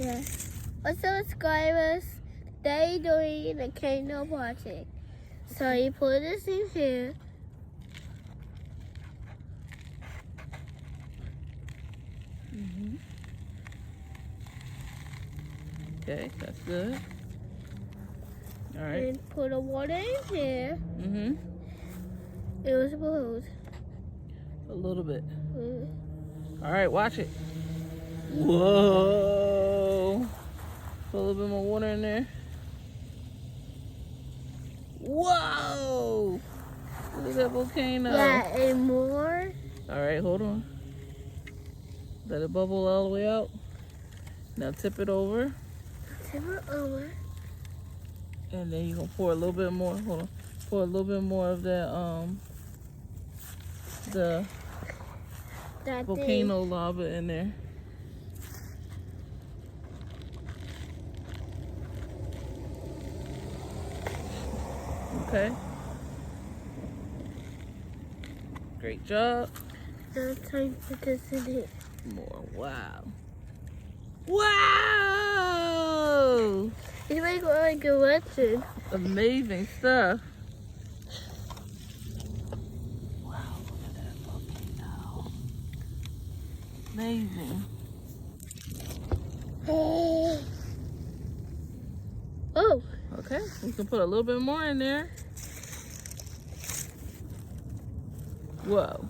Yeah. Also, subscribers, they doing the candle project. So you put this in here. Okay, that's good. All right. And put the water in here. It was supposed. A little bit. All right, watch it. Whoa. Put a little bit more water in there. Whoa. Look at that volcano. Yeah, and more. All right, hold on. Let it bubble all the way out. Now tip it over. Tip it over. And then you're gonna pour a little bit more. Hold on. Pour a little bit more of that the volcano lava in there. Okay. Great job. Now time to put this in here. More. Wow. Wow! It's like a lesson. Amazing stuff. Wow, look at that volcano. Amazing. Oh. Okay, we can put a little bit more in there. Whoa.